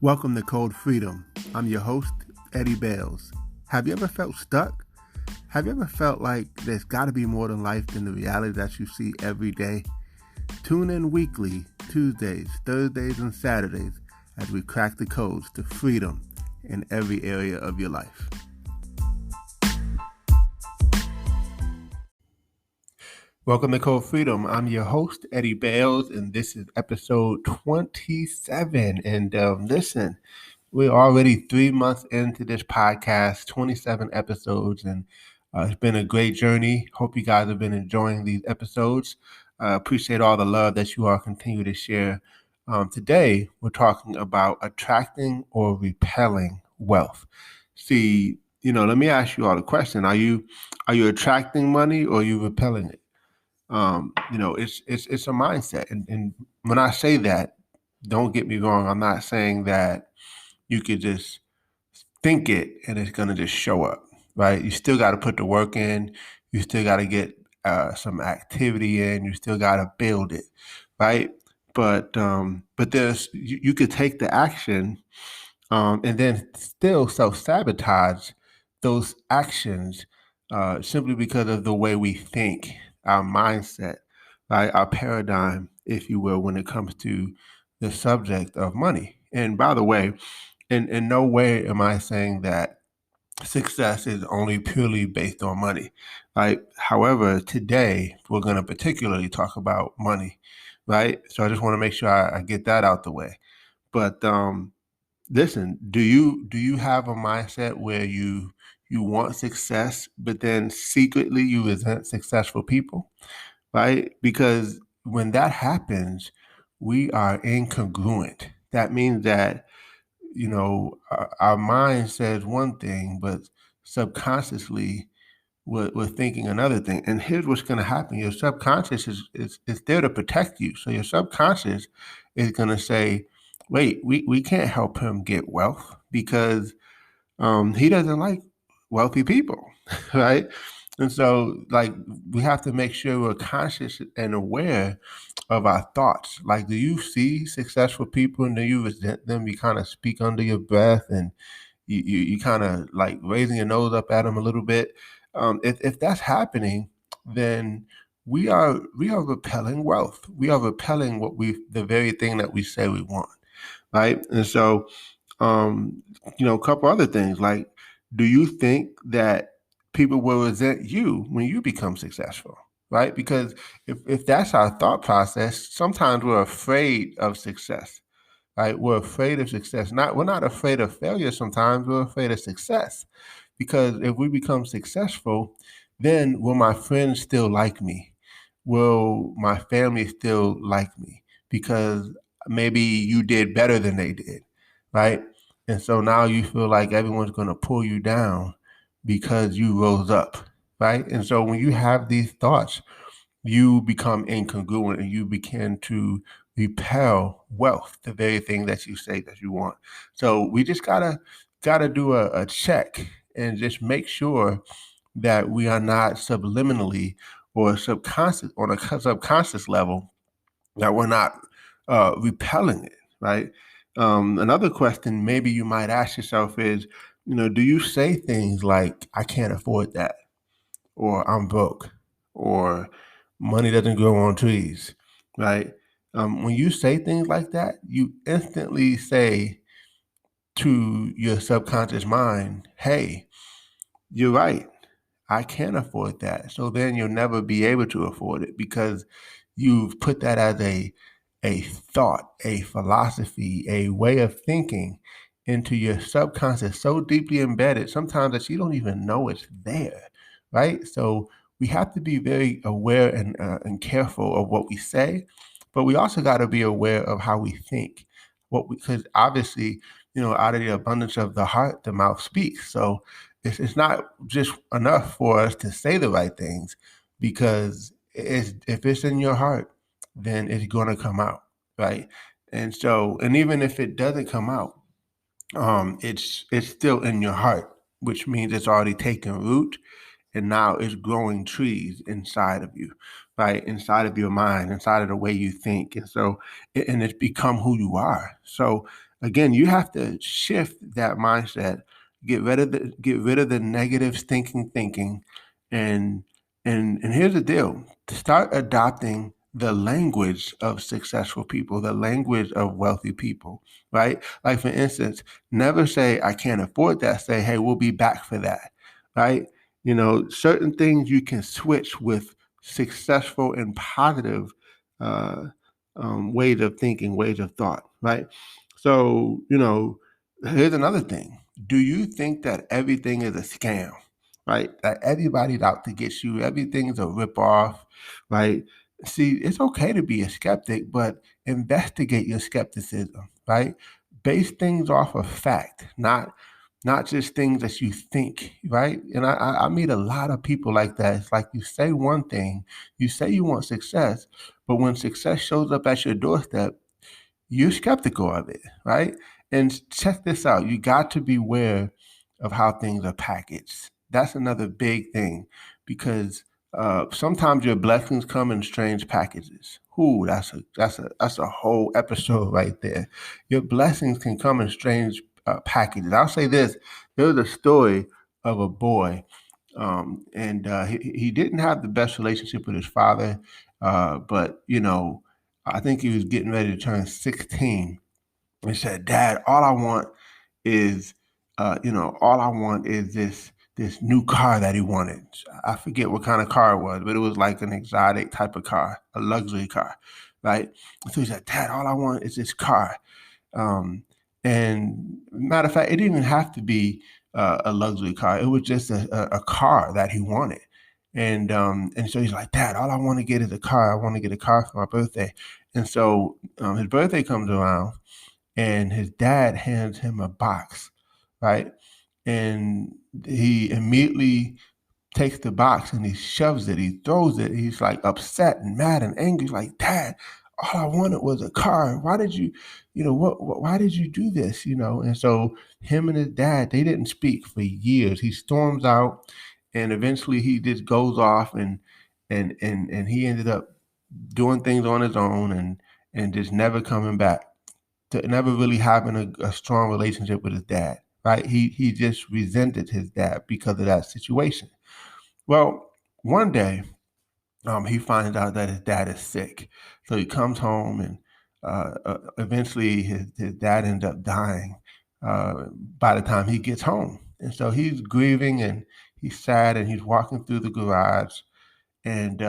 Welcome to Code Freedom. I'm your host, Eddie Bales. Have you ever felt stuck? Have you ever felt like there's got to be more to life than the reality that you see every day? Tune in weekly, Tuesdays, Thursdays, and Saturdays as we crack the codes to freedom in every area of your life. Welcome to Code Freedom. I'm your host, Eddie Bales, and this is episode 27. And listen, we're already 3 months into this podcast, 27 episodes, and it's been a great journey. Hope you guys have been enjoying these episodes. Appreciate all the love that you all continue to share. Today, we're talking about attracting or repelling wealth. See, let me ask you all a question. Are you attracting money or are you repelling it? It's a mindset. And when I say that, don't get me wrong, I'm not saying that you could just think it and it's going to just show up, right? You still got to put the work in. You still got to get some activity in. You still got to build it, right? But there's you could take the action and then still self-sabotage those actions simply because of the way we think, our mindset, right? Our paradigm, if you will, when it comes to the subject of money. And by the way, in no way am I saying that success is only purely based on money, right? However, today we're going to particularly talk about money, right? So I just want to make sure I get that out the way. But listen, do you have a mindset where you want success, but then secretly you resent successful people, right? Because when that happens, we are incongruent. That means that our mind says one thing, but subconsciously we're thinking another thing. And here's what's going to happen: your subconscious is there to protect you. So your subconscious is going to say, "Wait, we can't help him get wealth because he doesn't like wealthy people," right? And so, like, we have to make sure we're conscious and aware of our thoughts. Like, do you see successful people and do you resent them? You kind of speak under your breath and you kind of like raising your nose up at them a little bit. If that's happening, then we are repelling wealth. We are repelling the very thing that we say we want, right? And so, a couple other things like, do you think that people will resent you when you become successful, right? Because if that's our thought process, sometimes we're afraid of success, right? We're afraid of success. We're not afraid of failure sometimes, we're afraid of success. Because if we become successful, then will my friends still like me? Will my family still like me? Because maybe you did better than they did, right? And so now you feel like everyone's going to pull you down because you rose up, right? And so when you have these thoughts, you become incongruent and you begin to repel wealth, the very thing that you say that you want. So we just gotta do a check and just make sure that we are not subliminally or subconscious on a subconscious level, that we're not repelling it, right? Another question maybe you might ask yourself is, do you say things like, "I can't afford that," or "I'm broke," or "money doesn't grow on trees," right? When you say things like that, you instantly say to your subconscious mind, "Hey, you're right. I can't afford that." So then you'll never be able to afford it because you've put that as a thought, a philosophy, a way of thinking into your subconscious, so deeply embedded sometimes that you don't even know it's there, right? So we have to be very aware and careful of what we say, but we also got to be aware of how we think. Because obviously, out of the abundance of the heart, the mouth speaks. So it's not just enough for us to say the right things, because if it's in your heart, then it's going to come out, right? And so, and even if it doesn't come out, it's still in your heart, which means it's already taken root and now it's growing trees inside of you, right? Inside of your mind, inside of the way you think. And so, and it's become who you are. So again, you have to shift that mindset, get rid of the negative thinking, and and here's the deal. Start adopting the language of successful people, the language of wealthy people, right? Like for instance, never say I can't afford that. Say, hey, we'll be back for that, right? Certain things you can switch with successful and positive uh, ways of thinking, ways of thought, right? So, here's another thing. Do you think that everything is a scam, right? That everybody's out to get you, everything is a ripoff, right? See, it's okay to be a skeptic, but investigate your skepticism, right? Base things off of fact, not just things that you think, right? And I meet a lot of people like that. It's like you say one thing, you say you want success, but when success shows up at your doorstep, you're skeptical of it, right? And check this out. You got to beware of how things are packaged. That's another big thing because sometimes your blessings come in strange packages. Ooh, that's a whole episode right there. Your blessings can come in strange packages. I'll say this: there was a story of a boy, and he didn't have the best relationship with his father, but I think he was getting ready to turn 16. He said, "Dad, all I want is this new car that he wanted." I forget what kind of car it was, but it was like an exotic type of car, a luxury car, right? So he said, "Dad, all I want is this car." Um, and matter of fact, it didn't even have to be a luxury car. It was just a car that he wanted. And so he's like, "Dad, all I want to get is a car. I want to get a car for my birthday." And so his birthday comes around, and his dad hands him a box, right? And he immediately takes the box and he shoves it, he throws it. He's like upset and mad and angry. He's like, "Dad, all I wanted was a car. Why did you, why did you do this?" And so him and his dad, they didn't speak for years. He storms out, and eventually he just goes off, and he ended up doing things on his own, and just never coming back to never really having a strong relationship with his dad, right? He just resented his dad because of that situation. Well, one day, he finds out that his dad is sick. So he comes home, and eventually his dad ends up dying by the time he gets home. And so he's grieving, and he's sad, and he's walking through the garage, and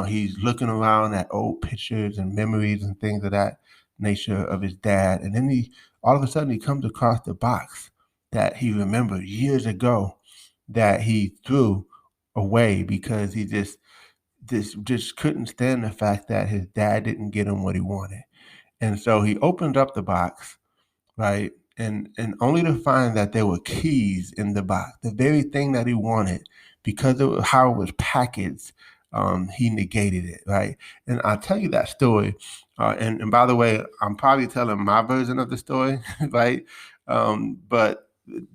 he's looking around at old pictures and memories and things of that nature of his dad. And then he all of a sudden he comes across the box that he remembered years ago that he threw away because he just couldn't stand the fact that his dad didn't get him what he wanted. And so he opened up the box, right? And only to find that there were keys in the box, the very thing that he wanted, because of how it was packaged. He negated it, right? And I'll tell you that story. And by the way, I'm probably telling my version of the story, right? But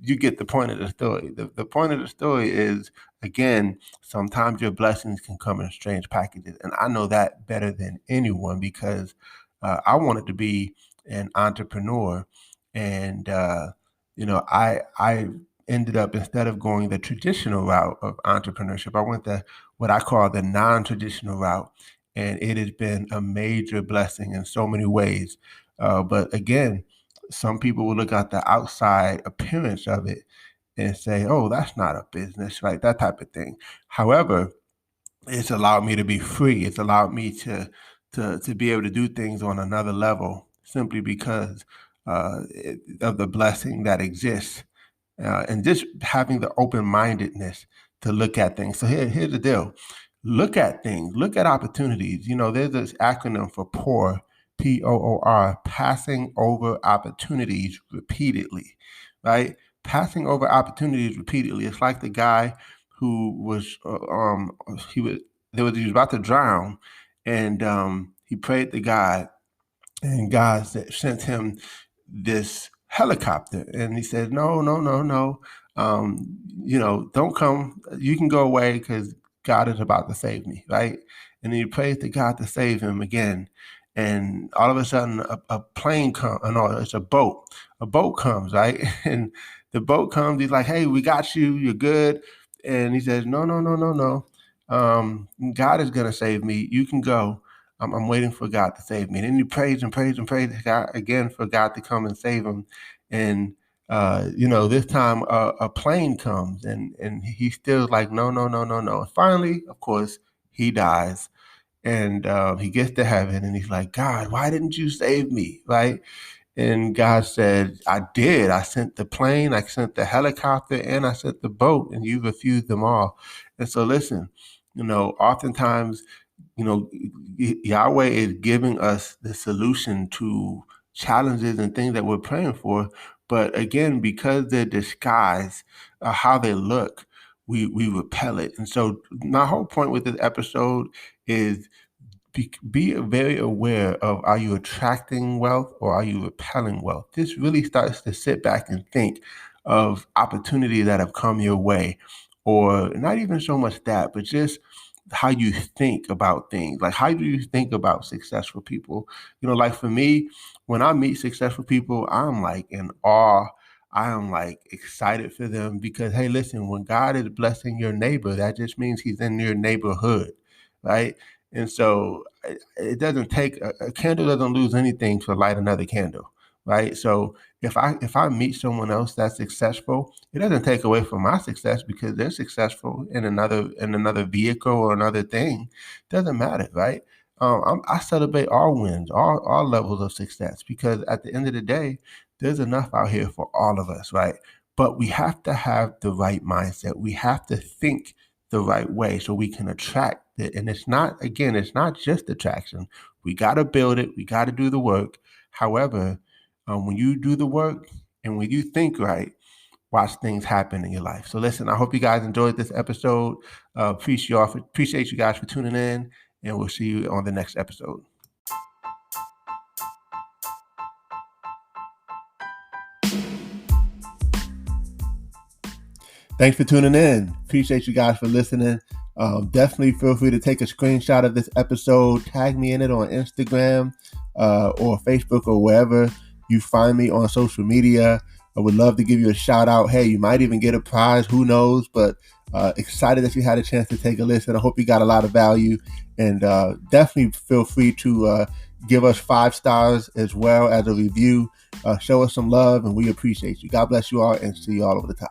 you get the point of the story. The point of the story is, again, sometimes your blessings can come in strange packages. And I know that better than anyone because I wanted to be an entrepreneur, and I ended up, instead of going the traditional route of entrepreneurship, I went the what I call the non-traditional route, and it has been a major blessing in so many ways. But again, some people will look at the outside appearance of it and say, "Oh, that's not a business," right? That type of thing. However, it's allowed me to be free. It's allowed me to be able to do things on another level simply because of the blessing that exists, and just having the open mindedness to look at things. So here's the deal: look at things, look at opportunities. There's this acronym for POOR, POOR, passing over opportunities repeatedly, right? Passing over opportunities repeatedly. It's like the guy who was he was about to drown, and he prayed to God, and God sent him this helicopter, and he said, "No, no, no, no, don't come. You can go away because God is about to save me." Right? and then he prays to God to save him again. And all of a sudden, a plane comes. No, it's a boat. A boat comes, right? And the boat comes. He's like, "Hey, we got you. You're good." And he says, "No, no, no, no, no. God is gonna save me. You can go. I'm waiting for God to save me." And then he prays and prays and prays God again for God to come and save him. And this time a plane comes, and he's still like, "No, no, no, no, no." And finally, of course, he dies. And he gets to heaven and he's like, "God, why didn't you save me?" Right? And God said, "I did. I sent the plane, I sent the helicopter, and I sent the boat, and you refused them all." And so listen, oftentimes, Yahweh is giving us the solution to challenges and things that we're praying for. But again, because they're disguised, how they look, we repel it. And so my whole point with this episode is be very aware of, are you attracting wealth or are you repelling wealth? This really starts to sit back and think of opportunities that have come your way, or not even so much that, but just how you think about things. Like, how do you think about successful people? Like for me, when I meet successful people, I'm like in awe. I am like excited for them because, hey, listen, when God is blessing your neighbor, that just means he's in your neighborhood, right? And so it doesn't take a candle doesn't lose anything to light another candle, right? So if I meet someone else that's successful, it doesn't take away from my success because they're successful in another vehicle or another thing. Doesn't matter, right? I celebrate all wins, all levels of success, because at the end of the day, there's enough out here for all of us, right? But we have to have the right mindset. We have to think the right way so we can attract it. And it's not just attraction. We got to build it. We got to do the work. However, when you do the work and when you think right, watch things happen in your life. So listen, I hope you guys enjoyed this episode. Appreciate you guys for tuning in, and we'll see you on the next episode. Thanks for tuning in. Appreciate you guys for listening. Definitely feel free to take a screenshot of this episode, tag me in it on Instagram or Facebook or wherever you find me on social media. I would love to give you a shout out. Hey, you might even get a prize. Who knows? But excited that you had a chance to take a listen. I hope you got a lot of value. And definitely feel free to give us 5 stars as well as a review. Show us some love, and we appreciate you. God bless you all, and see you all over the top.